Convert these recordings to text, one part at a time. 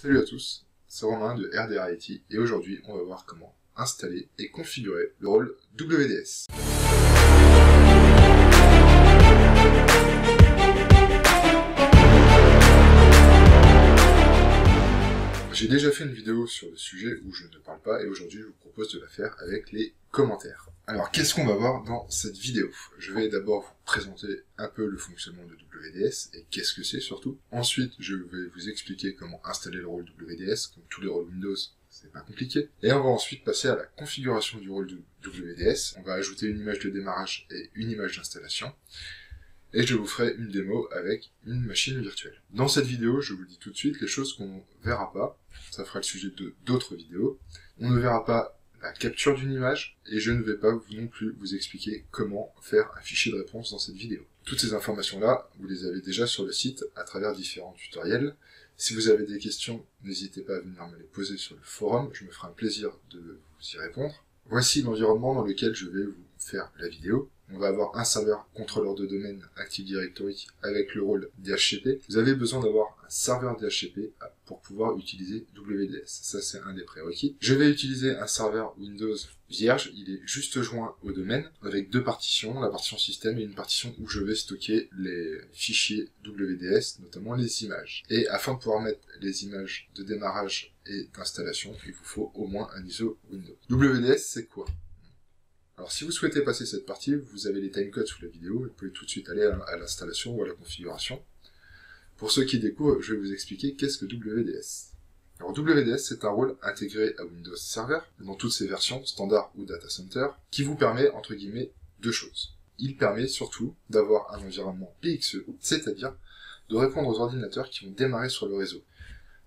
Salut à tous, c'est Romain de RDR IT et aujourd'hui on va voir comment installer et configurer le rôle WDS. J'ai déjà fait une vidéo sur le sujet où je ne parle pas et aujourd'hui je vous propose de la faire avec les commentaires. Alors qu'est-ce qu'on va voir dans cette vidéo? Je vais d'abord vous présenter un peu le fonctionnement de WDS et qu'est-ce que c'est surtout. Ensuite je vais vous expliquer comment installer le rôle WDS, comme tous les rôles Windows, c'est pas compliqué. Et on va ensuite passer à la configuration du rôle WDS. On va ajouter une image de démarrage et une image d'installation. Et je vous ferai une démo avec une machine virtuelle. Dans cette vidéo, je vous dis tout de suite les choses qu'on ne verra pas. Ça fera le sujet d'autres vidéos. On ne verra pas la capture d'une image et je ne vais pas non plus vous expliquer comment faire un fichier de réponse dans cette vidéo. Toutes ces informations-là, vous les avez déjà sur le site à travers différents tutoriels. Si vous avez des questions, n'hésitez pas à venir me les poser sur le forum. Je me ferai un plaisir de vous y répondre. Voici l'environnement dans lequel je vais vous faire la vidéo. On va avoir un serveur contrôleur de domaine Active Directory avec le rôle DHCP. Vous avez besoin d'avoir un serveur DHCP pour pouvoir utiliser WDS. Ça, c'est un des prérequis. Je vais utiliser un serveur Windows vierge. Il est juste joint au domaine avec deux partitions, la partition système et une partition où je vais stocker les fichiers WDS, notamment les images. Et afin de pouvoir mettre les images de démarrage et d'installation, il vous faut au moins un ISO Windows. WDS, c'est quoi ? Alors si vous souhaitez passer cette partie, vous avez les timecodes sous la vidéo, vous pouvez tout de suite aller à l'installation ou à la configuration. Pour ceux qui découvrent, je vais vous expliquer qu'est-ce que WDS. Alors WDS, c'est un rôle intégré à Windows Server, dans toutes ses versions, standard ou data center, qui vous permet, entre guillemets, deux choses. Il permet surtout d'avoir un environnement PXE, c'est-à-dire de répondre aux ordinateurs qui vont démarrer sur le réseau.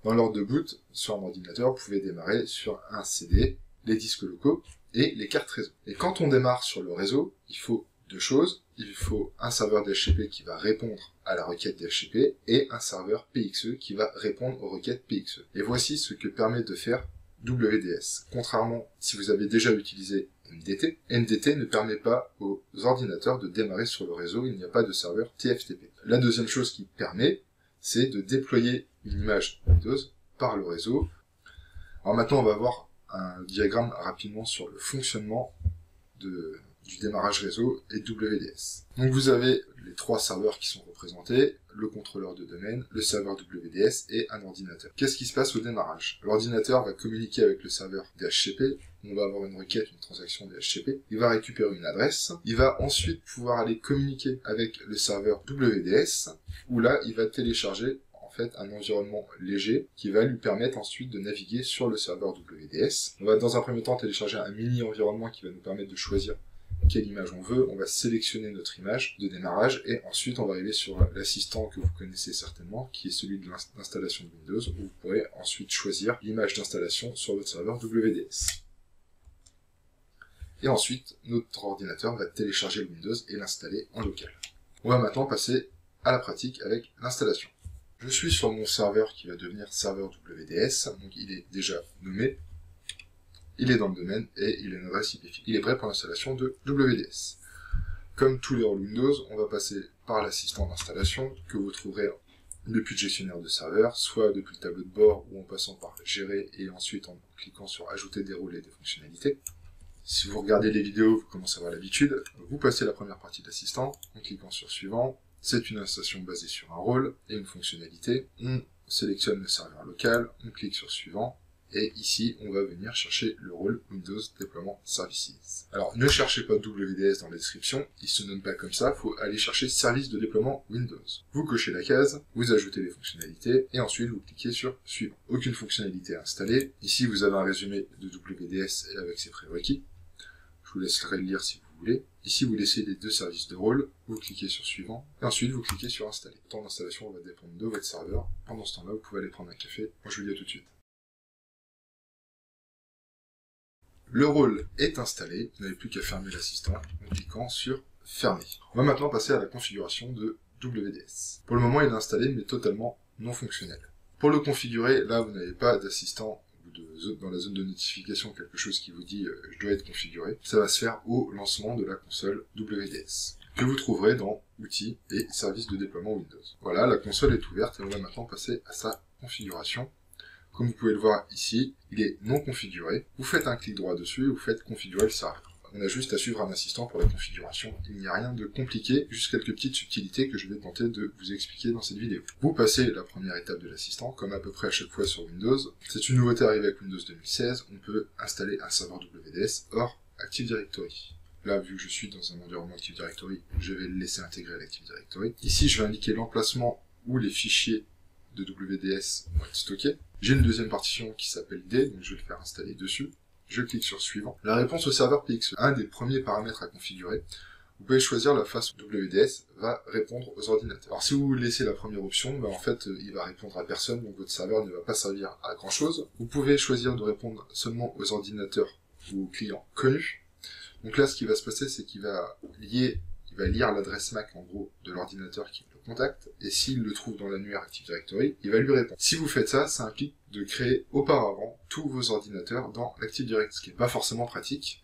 Dans l'ordre de boot, sur un ordinateur, vous pouvez démarrer sur un CD, les disques locaux, et les cartes réseau. Et quand on démarre sur le réseau, il faut deux choses. Il faut un serveur DHCP qui va répondre à la requête DHCP et un serveur PXE qui va répondre aux requêtes PXE. Et voici ce que permet de faire WDS. Contrairement si vous avez déjà utilisé MDT, MDT ne permet pas aux ordinateurs de démarrer sur le réseau, il n'y a pas de serveur TFTP. La deuxième chose qui permet, c'est de déployer une image Windows par le réseau. Alors maintenant on va voir un diagramme rapidement sur le fonctionnement du démarrage réseau et WDS. Donc vous avez les trois serveurs qui sont représentés, le contrôleur de domaine, le serveur WDS et un ordinateur. Qu'est-ce qui se passe au démarrage? L'ordinateur va communiquer avec le serveur DHCP, on va avoir une requête, une transaction DHCP, il va récupérer une adresse, il va ensuite pouvoir aller communiquer avec le serveur WDS, où là il va télécharger un environnement léger qui va lui permettre ensuite de naviguer sur le serveur WDS. On va dans un premier temps télécharger un mini environnement qui va nous permettre de choisir quelle image on veut. On va sélectionner notre image de démarrage et ensuite on va arriver sur l'assistant que vous connaissez certainement qui est celui de l'installation de Windows où vous pourrez ensuite choisir l'image d'installation sur votre serveur WDS. Et ensuite notre ordinateur va télécharger le Windows et l'installer en local. On va maintenant passer à la pratique avec l'installation. Je suis sur mon serveur qui va devenir serveur WDS, donc il est déjà nommé, il est dans le domaine et il a une adresse IP fixe. Il est prêt pour l'installation de WDS. Comme tous les rôles Windows, on va passer par l'assistant d'installation que vous trouverez depuis le gestionnaire de serveur, soit depuis le tableau de bord ou en passant par gérer et ensuite en cliquant sur ajouter des rôles et des fonctionnalités. Si vous regardez les vidéos, vous commencez à avoir l'habitude, vous passez la première partie de l'assistant en cliquant sur suivant. C'est une installation basée sur un rôle et une fonctionnalité. On sélectionne le serveur local, on clique sur suivant, et ici, on va venir chercher le rôle Windows Deployment Services. Alors, ne cherchez pas WDS dans la description, il se nomme pas comme ça, il faut aller chercher Service de déploiement Windows. Vous cochez la case, vous ajoutez les fonctionnalités, et ensuite vous cliquez sur suivant. Aucune fonctionnalité installée. Ici, vous avez un résumé de WDS avec ses prérequis. Je vous laisserai le lire si vous voulez. Ici, vous laissez les deux services de rôle, vous cliquez sur suivant, et ensuite vous cliquez sur installer. Le temps d'installation va dépendre de votre serveur. Pendant ce temps-là, vous pouvez aller prendre un café. Moi, je vous dis à tout de suite. Le rôle est installé, vous n'avez plus qu'à fermer l'assistant en cliquant sur fermer. On va maintenant passer à la configuration de WDS. Pour le moment, il est installé, mais totalement non fonctionnel. Pour le configurer, là, vous n'avez pas d'assistant dans la zone de notification quelque chose qui vous dit je dois être configuré, ça va se faire au lancement de la console WDS que vous trouverez dans outils et services de déploiement Windows. Voilà, la console est ouverte et on va maintenant passer à sa configuration. Comme vous pouvez le voir ici, il est non configuré. Vous faites un clic droit dessus et vous faites configurer le serveur. On a juste à suivre un assistant pour la configuration. Il n'y a rien de compliqué, juste quelques petites subtilités que je vais tenter de vous expliquer dans cette vidéo. Vous passez la première étape de l'assistant, comme à peu près à chaque fois sur Windows. C'est une nouveauté arrivée avec Windows 2016. On peut installer un serveur WDS hors Active Directory. Là, vu que je suis dans un environnement Active Directory, je vais le laisser intégrer à l'Active Directory. Ici, je vais indiquer l'emplacement où les fichiers de WDS vont être stockés. J'ai une deuxième partition qui s'appelle D, donc je vais le faire installer dessus. Je clique sur suivant. La réponse au serveur PXE, un des premiers paramètres à configurer. Vous pouvez choisir la façon dont WDS va répondre aux ordinateurs. Alors si vous laissez la première option, en fait il va répondre à personne, donc votre serveur ne va pas servir à grand chose. Vous pouvez choisir de répondre seulement aux ordinateurs ou aux clients connus. Donc là ce qui va se passer, c'est qu'il va lire l'adresse MAC en gros de l'ordinateur qui le contacte, et s'il le trouve dans l'annuaire Active Directory, il va lui répondre. Si vous faites ça, ça implique de créer auparavant tous vos ordinateurs dans l'Active Directory, ce qui n'est pas forcément pratique.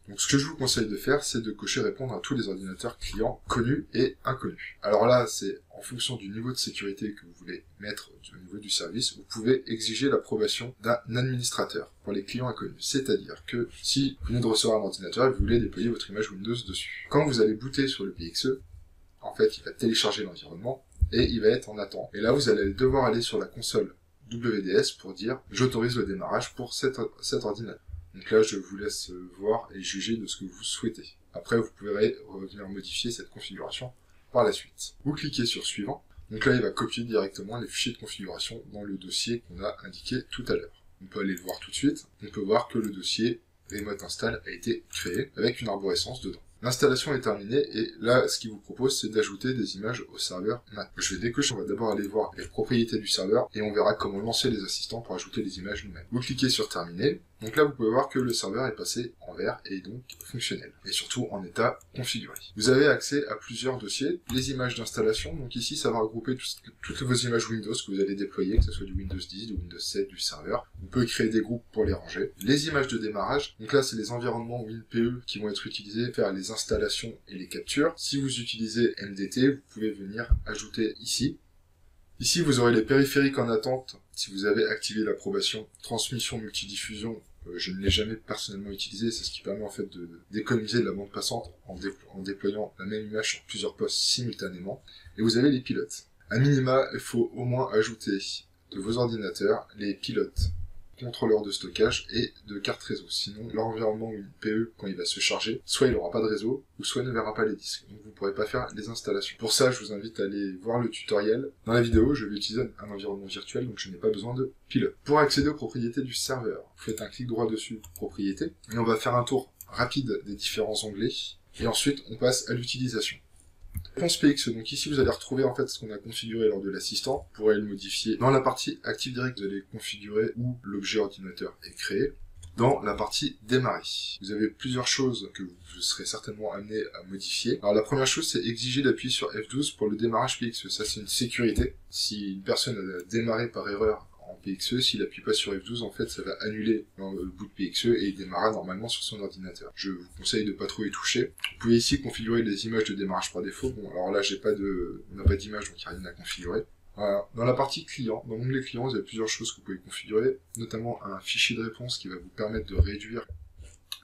Donc ce que je vous conseille de faire, c'est de cocher répondre à tous les ordinateurs clients connus et inconnus. Alors là, c'est en fonction du niveau de sécurité que vous voulez mettre au niveau du service, vous pouvez exiger l'approbation d'un administrateur pour les clients inconnus. C'est-à-dire que si vous venez de recevoir un ordinateur et vous voulez déployer votre image Windows dessus, quand vous allez booter sur le PXE, en fait, il va télécharger l'environnement et il va être en attente. Et là, vous allez devoir aller sur la console WDS pour dire « J'autorise le démarrage pour cet ordinateur ». Donc là, je vous laisse voir et juger de ce que vous souhaitez. Après, vous pourrez revenir modifier cette configuration par la suite. Vous cliquez sur suivant. Donc là, il va copier directement les fichiers de configuration dans le dossier qu'on a indiqué tout à l'heure. On peut aller le voir tout de suite. On peut voir que le dossier Remote Install a été créé avec une arborescence dedans. L'installation est terminée et là, ce qu'il vous propose, c'est d'ajouter des images au serveur NAT. Je vais décocher, on va d'abord aller voir les propriétés du serveur et on verra comment lancer les assistants pour ajouter les images nous-mêmes. Vous cliquez sur terminer. Donc là, vous pouvez voir que le serveur est passé en vert et donc fonctionnel. Et surtout en état configuré. Vous avez accès à plusieurs dossiers. Les images d'installation. Donc ici, ça va regrouper toutes vos images Windows que vous allez déployer, que ce soit du Windows 10, du Windows 7, du serveur. Vous pouvez créer des groupes pour les ranger. Les images de démarrage. Donc là, c'est les environnements WinPE qui vont être utilisés pour faire les installations et les captures. Si vous utilisez MDT, vous pouvez venir ajouter ici. Ici, vous aurez les périphériques en attente si vous avez activé l'approbation transmission multidiffusion. Je ne l'ai jamais personnellement utilisé, c'est ce qui permet en fait d'économiser de la bande passante en déployant la même image sur plusieurs postes simultanément. Et vous avez les pilotes. À minima, il faut au moins ajouter de vos ordinateurs les pilotes, contrôleurs de stockage et de carte réseau. Sinon, l'environnement WinPE, quand il va se charger, soit il n'aura pas de réseau, ou soit il ne verra pas les disques. Donc vous ne pourrez pas faire les installations. Pour ça, je vous invite à aller voir le tutoriel. Dans la vidéo, je vais utiliser un environnement virtuel, donc je n'ai pas besoin de pilote. Pour accéder aux propriétés du serveur, vous faites un clic droit dessus, propriétés, et on va faire un tour rapide des différents onglets, et ensuite on passe à l'utilisation. Réponse PXE, donc ici vous allez retrouver en fait ce qu'on a configuré lors de l'assistant. Vous pourrez le modifier dans la partie Active Directory, vous allez configurer où l'objet ordinateur est créé. Dans la partie démarrer, vous avez plusieurs choses que vous serez certainement amené à modifier. Alors la première chose, c'est exiger d'appuyer sur F12 pour le démarrage PXE. Ça c'est une sécurité. Si une personne a démarré par erreur en PXE, s'il appuie pas sur F12, en fait, ça va annuler le boot PXE et il démarrera normalement sur son ordinateur. Je vous conseille de pas trop y toucher. Vous pouvez ici configurer les images de démarrage par défaut. Bon, alors là, on n'a pas d'image, donc il n'y a rien à configurer. Voilà. Dans la partie client, dans l'onglet client, vous avez plusieurs choses que vous pouvez configurer, notamment un fichier de réponse qui va vous permettre de réduire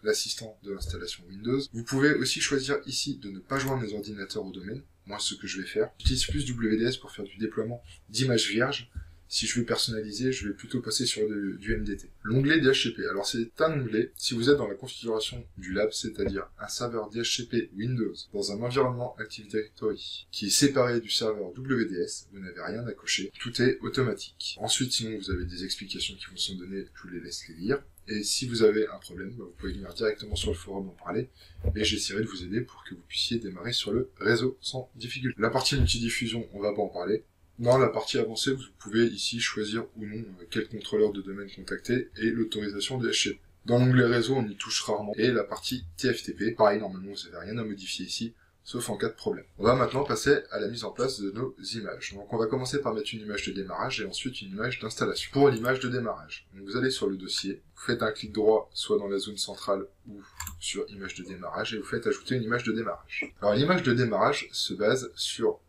l'assistant de l'installation Windows. Vous pouvez aussi choisir ici de ne pas joindre les ordinateurs au domaine. Moi, ce que je vais faire, j'utilise plus WDS pour faire du déploiement d'images vierges. Si je veux personnaliser, je vais plutôt passer sur du MDT. L'onglet DHCP. Alors c'est un onglet, si vous êtes dans la configuration du lab, c'est-à-dire un serveur DHCP Windows dans un environnement Active Directory qui est séparé du serveur WDS, vous n'avez rien à cocher, tout est automatique. Ensuite, sinon vous avez des explications qui vous sont données, je vous les laisse les lire. Et si vous avez un problème, vous pouvez venir directement sur le forum en parler, et j'essaierai de vous aider pour que vous puissiez démarrer sur le réseau sans difficulté. La partie multidiffusion, on va pas en parler. Dans la partie avancée, vous pouvez ici choisir ou non quel contrôleur de domaine contacter et l'autorisation de DHCP. Dans l'onglet réseau, on y touche rarement. Et la partie TFTP, pareil, normalement, vous n'avez rien à modifier ici, sauf en cas de problème. On va maintenant passer à la mise en place de nos images. Donc on va commencer par mettre une image de démarrage et ensuite une image d'installation. Pour l'image de démarrage, donc vous allez sur le dossier, vous faites un clic droit, soit dans la zone centrale ou sur image de démarrage, et vous faites ajouter une image de démarrage. Alors l'image de démarrage se base sur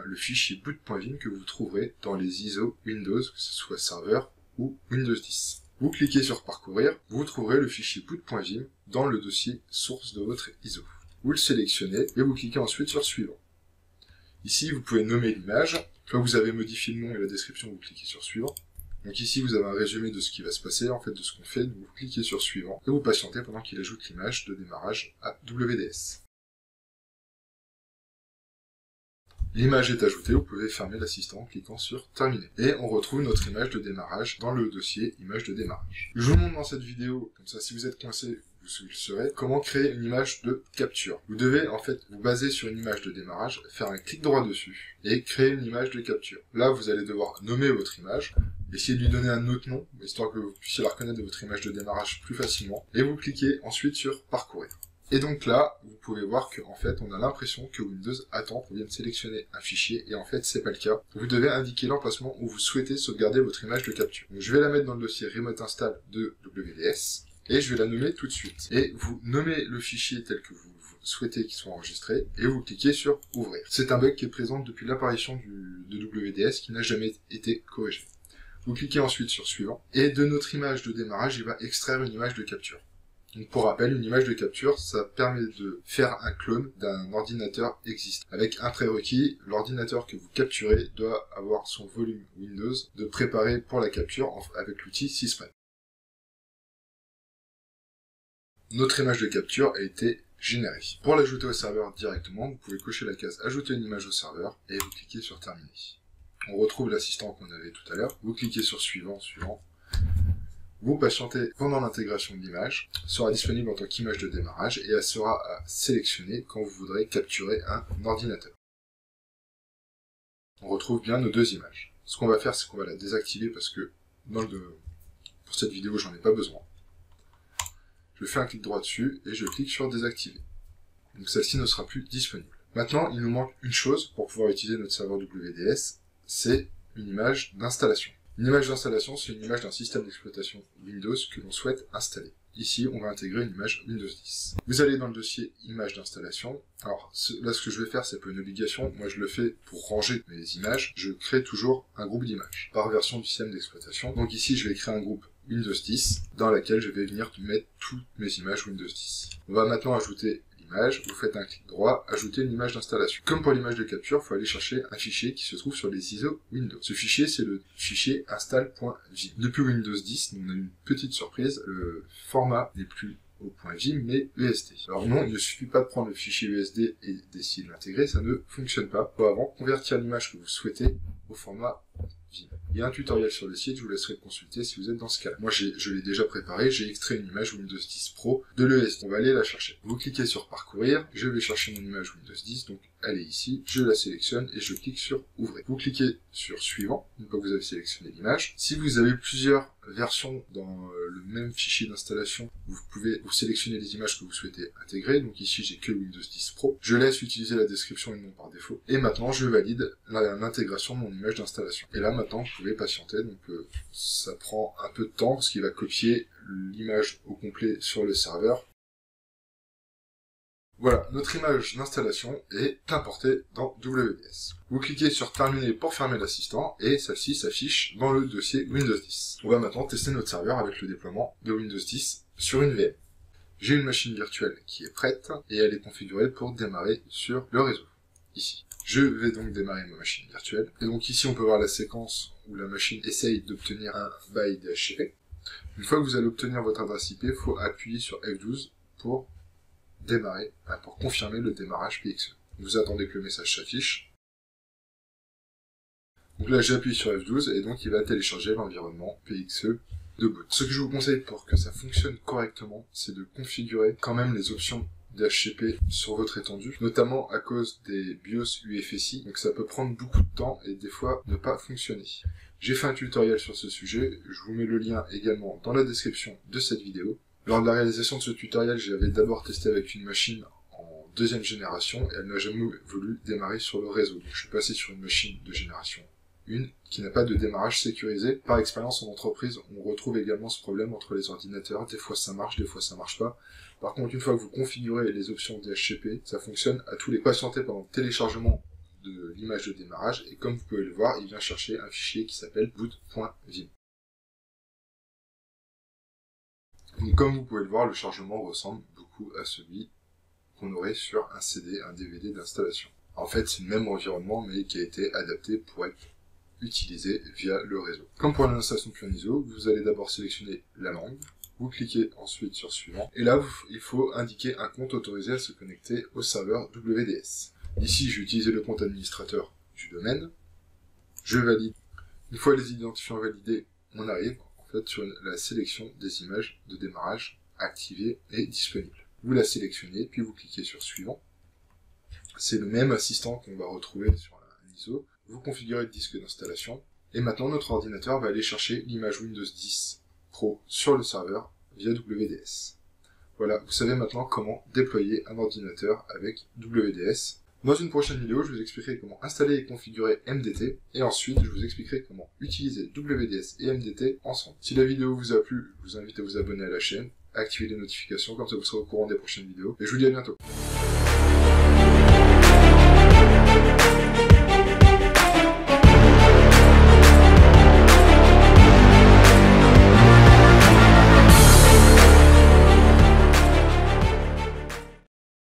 le fichier boot.vim que vous trouverez dans les ISO Windows, que ce soit serveur ou Windows 10. Vous cliquez sur parcourir, vous trouverez le fichier boot.vim dans le dossier source de votre ISO. Vous le sélectionnez et vous cliquez ensuite sur suivant. Ici, vous pouvez nommer l'image. Quand vous avez modifié le nom et la description, vous cliquez sur suivant. Donc ici, vous avez un résumé de ce qui va se passer, en fait, de ce qu'on fait. Donc vous cliquez sur suivant et vous patientez pendant qu'il ajoute l'image de démarrage à WDS. L'image est ajoutée, vous pouvez fermer l'assistant en cliquant sur terminer. Et on retrouve notre image de démarrage dans le dossier image de démarrage. Je vous montre dans cette vidéo, comme ça si vous êtes coincé, vous le saurez, comment créer une image de capture. Vous devez en fait vous baser sur une image de démarrage, faire un clic droit dessus et créer une image de capture. Là vous allez devoir nommer votre image, essayer de lui donner un autre nom, histoire que vous puissiez la reconnaître de votre image de démarrage plus facilement. Et vous cliquez ensuite sur parcourir. Et donc là, vous pouvez voir qu'en fait, on a l'impression que Windows attend qu'on vienne sélectionner un fichier, et en fait, c'est pas le cas. Vous devez indiquer l'emplacement où vous souhaitez sauvegarder votre image de capture. Donc, je vais la mettre dans le dossier Remote Install de WDS, et je vais la nommer tout de suite. Et vous nommez le fichier tel que vous souhaitez qu'il soit enregistré, et vous cliquez sur Ouvrir. C'est un bug qui est présent depuis l'apparition de WDS, qui n'a jamais été corrigé. Vous cliquez ensuite sur Suivant, et de notre image de démarrage, il va extraire une image de capture. Donc pour rappel, une image de capture, ça permet de faire un clone d'un ordinateur existant. Avec un prérequis, l'ordinateur que vous capturez doit avoir son volume Windows de préparer pour la capture avec l'outil Sysprep. Notre image de capture a été générée. Pour l'ajouter au serveur directement, vous pouvez cocher la case Ajouter une image au serveur et vous cliquez sur Terminer. On retrouve l'assistant qu'on avait tout à l'heure. Vous cliquez sur Suivant, Suivant. Vous patientez pendant l'intégration de l'image, sera disponible en tant qu'image de démarrage et elle sera à sélectionner quand vous voudrez capturer un ordinateur. On retrouve bien nos deux images. Ce qu'on va faire, c'est qu'on va la désactiver parce que pour cette vidéo, j'en ai pas besoin. Je fais un clic droit dessus et je clique sur désactiver. Donc celle-ci ne sera plus disponible. Maintenant, il nous manque une chose pour pouvoir utiliser notre serveur WDS, c'est une image d'installation. Une image d'installation, c'est une image d'un système d'exploitation Windows que l'on souhaite installer. Ici, on va intégrer une image Windows 10. Vous allez dans le dossier image d'installation. Alors là, ce que je vais faire, c'est pas une obligation. Moi, je le fais pour ranger mes images. Je crée toujours un groupe d'images par version du système d'exploitation. Donc ici, je vais créer un groupe Windows 10 dans laquelle je vais venir mettre toutes mes images Windows 10. On va maintenant ajouter l'image. Vous faites un clic droit, ajouter une image d'installation. Comme pour l'image de capture, il faut aller chercher un fichier qui se trouve sur les ISO Windows. Ce fichier, c'est le fichier install.vim. Depuis Windows 10, on a une petite surprise. Le format n'est plus au .vim, mais USD. Alors non, il ne suffit pas de prendre le fichier USD et d'essayer de l'intégrer, ça ne fonctionne pas. Il faut avant convertir l'image que vous souhaitez au format VIM. Il y a un tutoriel sur le site, je vous laisserai le consulter si vous êtes dans ce cas-là. Moi, je l'ai déjà préparé, j'ai extrait une image Windows 10 Pro de l'ESD. On va aller la chercher. Vous cliquez sur parcourir, je vais chercher mon image Windows 10, donc elle est ici, je la sélectionne et je clique sur ouvrir. Vous cliquez sur suivant, une fois que vous avez sélectionné l'image. Si vous avez plusieurs versions dans le même fichier d'installation, vous pouvez sélectionner les images que vous souhaitez intégrer. Donc ici, j'ai que Windows 10 Pro. Je laisse utiliser la description et le nom par défaut. Et maintenant, je valide l'intégration de mon image d'installation. Et là, maintenant, vous pouvez patienter. Donc ça prend un peu de temps parce qu'il va copier l'image au complet sur le serveur. Voilà, notre image d'installation est importée dans WDS. Vous cliquez sur Terminer pour fermer l'assistant et celle-ci s'affiche dans le dossier Windows 10. On va maintenant tester notre serveur avec le déploiement de Windows 10 sur une VM. J'ai une machine virtuelle qui est prête et elle est configurée pour démarrer sur le réseau, ici. Je vais donc démarrer ma machine virtuelle. Et donc ici, on peut voir la séquence où la machine essaye d'obtenir un bail DHCP. Une fois que vous allez obtenir votre adresse IP, il faut appuyer sur F12 pour démarrer, pour confirmer le démarrage PXE. Vous attendez que le message s'affiche. Donc là, j'appuie sur F12 et donc il va télécharger l'environnement PXE de boot. Ce que je vous conseille pour que ça fonctionne correctement, c'est de configurer quand même les options DHCP sur votre étendue, notamment à cause des BIOS UEFI, donc ça peut prendre beaucoup de temps et des fois ne pas fonctionner. J'ai fait un tutoriel sur ce sujet, je vous mets le lien également dans la description de cette vidéo. Lors de la réalisation de ce tutoriel, j'avais d'abord testé avec une machine en deuxième génération et elle n'a jamais voulu démarrer sur le réseau. Donc je suis passé sur une machine de génération 1 qui n'a pas de démarrage sécurisé. Par expérience en entreprise, on retrouve également ce problème entre les ordinateurs. Des fois ça marche, des fois ça marche pas. Par contre, une fois que vous configurez les options DHCP, ça fonctionne à tous les patientés pendant le téléchargement de l'image de démarrage. Et comme vous pouvez le voir, il vient chercher un fichier qui s'appelle boot.vim. Donc, comme vous pouvez le voir, le chargement ressemble beaucoup à celui qu'on aurait sur un CD, un DVD d'installation. En fait, c'est le même environnement, mais qui a été adapté pour être utilisé via le réseau. Comme pour l'installation de Planiso, vous allez d'abord sélectionner la langue, vous cliquez ensuite sur suivant, et là, il faut indiquer un compte autorisé à se connecter au serveur WDS. Ici, j'ai utilisé le compte administrateur du domaine, je valide. Une fois les identifiants validés, on arrive en fait sur la sélection des images de démarrage activées et disponibles. Vous la sélectionnez, puis vous cliquez sur suivant. C'est le même assistant qu'on va retrouver sur un ISO. Vous configurez le disque d'installation, et maintenant notre ordinateur va aller chercher l'image Windows 10 Pro sur le serveur via WDS. Voilà, vous savez maintenant comment déployer un ordinateur avec WDS. Dans une prochaine vidéo, je vous expliquerai comment installer et configurer MDT, et ensuite je vous expliquerai comment utiliser WDS et MDT ensemble. Si la vidéo vous a plu, je vous invite à vous abonner à la chaîne, à activer les notifications, comme ça vous serez au courant des prochaines vidéos, et je vous dis à bientôt.